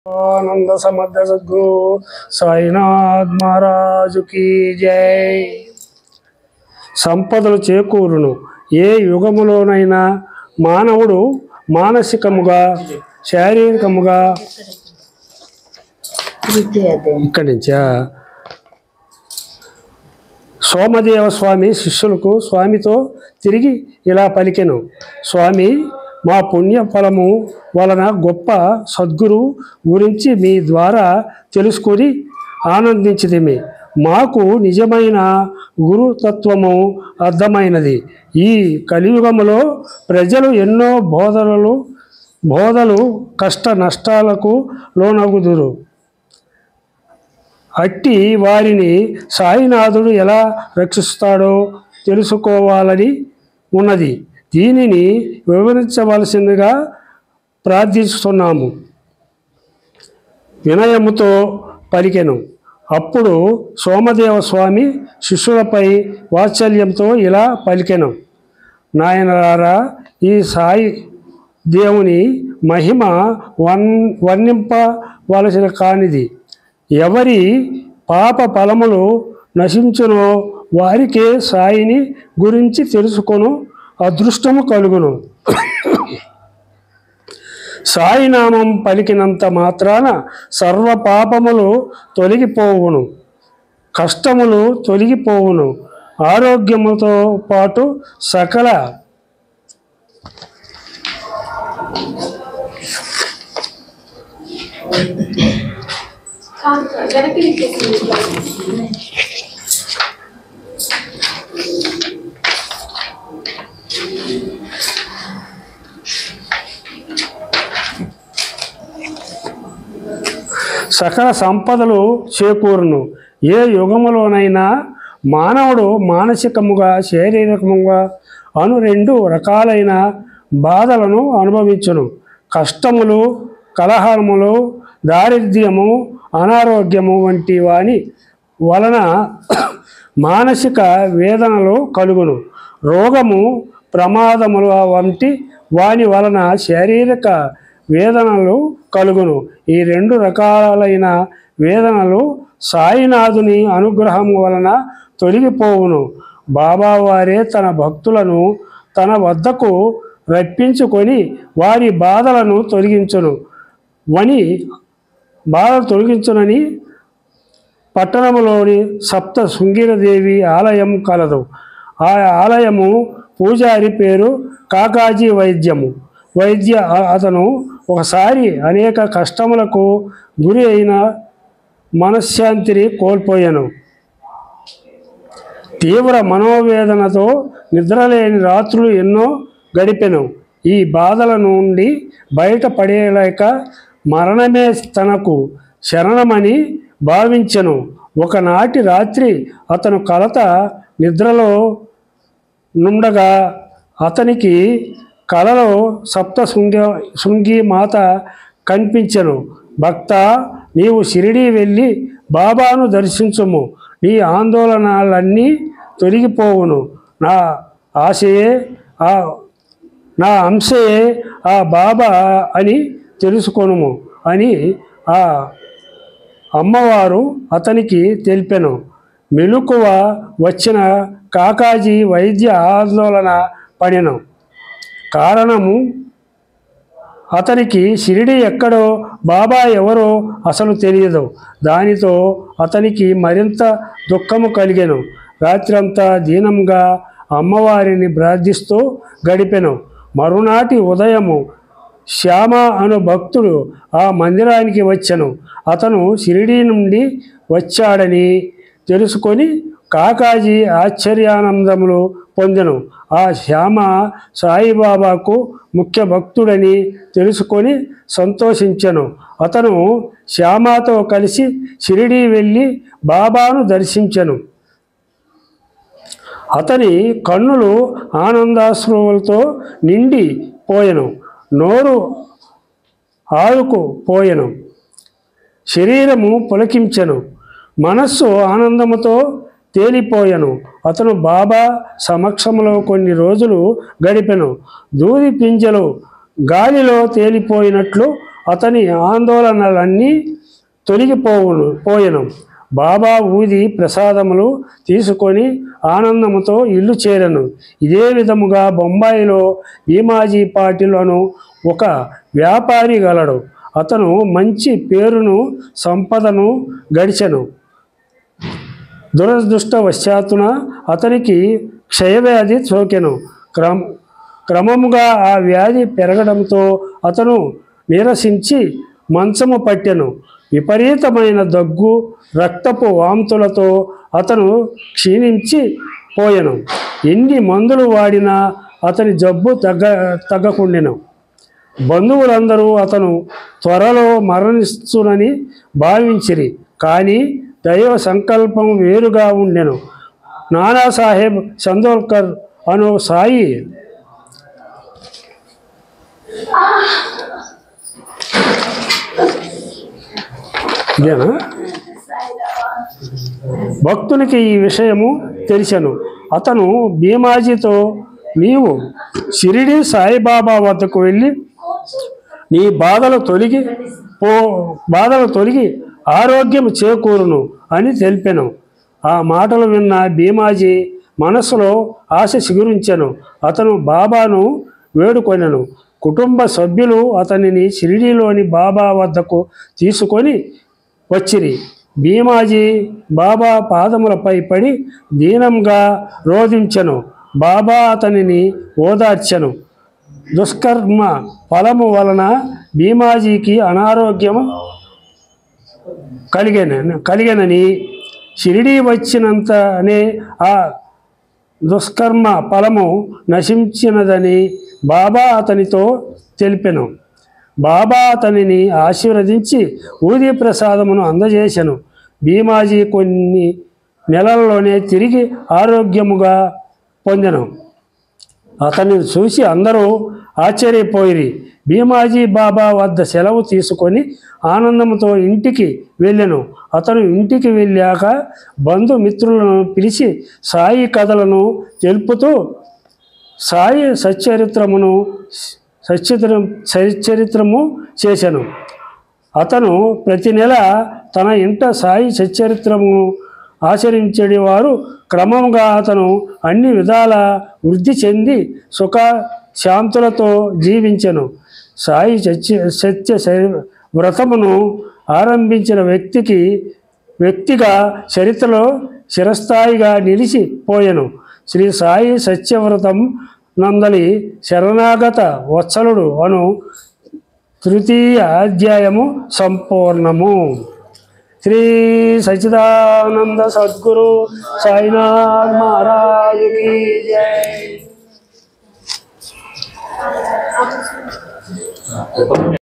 आनंद समर्थ सद्गुरु साईनाथ महाराज की जय। సంపదలు చేకూరును। ఏ యుగములోనైనా మానవుడు మానసికముగా శారీరకముగా ఇక్కడి నుంచా సోమదేవ స్వామి శిష్యులకు స్వామితో తిరిగి ఇలా పలికెను, స్వామి మా పుణ్య ఫలము వలన గొప్ప సద్గురు గురించి మీ ద్వారా తెలుసుకొని ఆనందించితిమి। మాకు నిజమైన గురుతత్వము అర్థమైనది। ఈ కలియుగములో ప్రజలు ఎన్నో బోధలు కష్ట నష్టాలకు లోనగుదురు। అట్టి వారిని సాయినాథుడు ఎలా రక్షిస్తాడో తెలుసుకోవాలని ఉన్నది। దీనిని వివరించవలసిందిగా ప్రార్థిస్తున్నాము। వినయముతో పలికెను। అప్పుడు సోమదేవ స్వామి శిష్యులపై వాత్సల్యంతో ఇలా పలికెను, నాయనలారా, ఈ సాయి దేవుని మహిమ వర్ణింపవలసిన కానిది। ఎవరి పాప ఫలములు నశించునో వారికే సాయిని గురించి తెలుసుకొను అదృష్టము కలుగును। సాయినామం పలికినంత మాత్రాన సర్వ పాపములు తొలగిపోవును, కష్టములు తొలగిపోవును, ఆరోగ్యముతో పాటు సకల సకల సంపదలు చేకూరును। ఏ యుగములోనైనా మానవుడు మానసికముగా శారీరకముగా అను రెండు రకాలైన బాధలను అనుభవించును। కష్టములు, కలహములు, దారిద్ర్యము, అనారోగ్యము వంటి వాని వలన మానసిక వేదనలు కలుగును। రోగము, ప్రమాదములు వంటి వాని వలన శారీరక వేదనలు కలుగును। ఈ రెండు రకాలైన వేదనలు సాయినాథుని అనుగ్రహం వలన తొలగిపోవును। బాబావారే తన భక్తులను తన వద్దకు రప్పించుకొని వారి బాధలను తొలగించునని పట్టణంలోని సప్త శృంగిరదేవి ఆలయం కలదు। ఆ ఆలయము పూజారి పేరు కాకాజీ వైద్య అతను ఒకసారి అనేక కష్టములకు గురి అయిన మనశ్శాంతిని కోల్పోయాను। తీవ్ర మనోవేదనతో నిద్రలేని రాత్రులు ఎన్నో గడిపెను। ఈ బాధల నుండి బయటపడలేక మరణమే తనకు శరణమని భావించెను। ఒకనాటి రాత్రి అతను కలత నిద్రలో నుండగా అతనికి కలలో సప్త శృంగి మాత కనిపించెను। భక్త, నీవు షిరిడీ వెళ్ళి బాబాను దర్శించుము, నీ ఆందోళనలన్నీ తొలగిపోవును, నా అంశయే ఆ బాబా అని తెలుసుకొనుము అని ఆ అమ్మవారు అతనికి తెలిపెను। మెలకువ వచ్చిన కాకాజీ వైద్య ఆందోళన పడెను। కారణము అతనికి షిరిడి ఎక్కడో బాబా ఎవరో అసలు తెలియదు। దానితో అతనికి మరింత దుఃఖము కలిగెను। రాత్రంతా దీనంగా అమ్మవారిని ప్రార్థిస్తూ గడిపెను। మరునాటి ఉదయము శ్యామ అను భక్తుడు ఆ మందిరానికి వచ్చెను। అతను షిరిడీ నుండి వచ్చాడని తెలుసుకొని కాకాజీ ఆశ్చర్యానందములు పొందెను। ఆ శ్యామ సాయిబాబాకు ముఖ్య భక్తుడని తెలుసుకొని సంతోషించెను। అతను శ్యామతో కలిసి షిరిడీ వెళ్ళి బాబాను దర్శించెను। అతని కన్నులు ఆనందాశ్రువులతో నిండి పోయెను, నోరు ఆరుకుపోయెను, శరీరము పులకించెను, మనస్సు ఆనందముతో తేలిపోయెను। అతను బాబా సమక్షంలో కొన్ని రోజులు గడిపెను। దూది పింజలు గాలిలో తేలిపోయినట్లు అతని ఆందోళనలన్నీ పోయెను. బాబా ఊది ప్రసాదములు తీసుకొని ఆనందముతో ఇల్లు చేరెను. ఇదే విధముగా బొంబాయిలో భీమాజీ పాటిల్ అను ఒక వ్యాపారి గలడు. అతను మంచి పేరును సంపదను గడిచెను. దురదృష్టవశాత్తున అతనికి క్షయవ్యాధి సోకెను. క్రమముగా ఆ వ్యాధి పెరగడంతో అతను నీరసించి మంచము పట్టెను. విపరీతమైన దగ్గు, రక్తపు వాంతులతో అతను క్షీణించి పోయెను. ఎన్ని మందులు వాడినా అతని జబ్బు తగ్గకుండెను. బంధువులందరూ అతను త్వరలో మరణిస్తునని భావించిరి. కానీ దైవ సంకల్పం వేరుగా ఉండెను. నానాసాహెబ్ చందోర్కర్ అను సాయి భక్తునికి ఈ విషయము తెలిసెను. అతను భీమాజీతో, నీవు షిరిడి సాయిబాబా వద్దకు వెళ్ళి నీ బాధలు తొలగి ఆరోగ్యం చేకూరును అని తెలిపెను. ఆ మాటలు విన్న భీమాజీ మనసులో ఆశ చిగురించెను. అతను బాబాను వేడుకొనెను. కుటుంబ సభ్యులు అతనిని షిరిడీలోని బాబా వద్దకు తీసుకొని వచ్చిరి. భీమాజీ బాబా పాదములపై పడి దీనంగా రోధించెను. బాబా అతనిని ఓదార్చెను. దుష్కర్మ ఫలము వలన భీమాజీకి అనారోగ్యం కలిగెనని, షిరిడీ వచ్చినంతనే ఆ దుష్కర్మ ఫలము నశించినదని బాబా అతనితో తెలిపెను. బాబా అతనిని ఆశీర్వదించి ఊది ప్రసాదమును అందజేసెను. భీమాజీ కొన్ని నెలల్లోనే తిరిగి ఆరోగ్యముగా పొందెను. అతనిని చూసి అందరూ ఆశ్చర్యపోయిరి. భీమాజీ బాబా వద్ద సెలవు తీసుకొని ఆనందంతో ఇంటికి వెళ్ళెను. అతను ఇంటికి వెళ్ళాక బంధుమిత్రులను పిలిచి సాయి కథలను తెలుపుతూ సాయి సచ్చరిత్రము చేశాను. అతను ప్రతి నెల తన ఇంట సాయి సచ్చరిత్రమును ఆచరించేవారు. క్రమంగా అతను అన్ని విధాల వృద్ధి చెంది సుఖ శాంతులతో జీవించెను. సాయి సత్య వ్రతమును ఆరంభించిన వ్యక్తిగా చరిత్రలో చిరస్థాయిగా నిలిచిపోయెను. శ్రీ సాయి సత్యవ్రతం నందలి శరణాగత వత్సలుడు అను తృతీయ అధ్యాయము సంపూర్ణము. శ్రీ సచ్చిదానంద సద్గురు సాయినాథ్ మహారాజ్ కీ జై.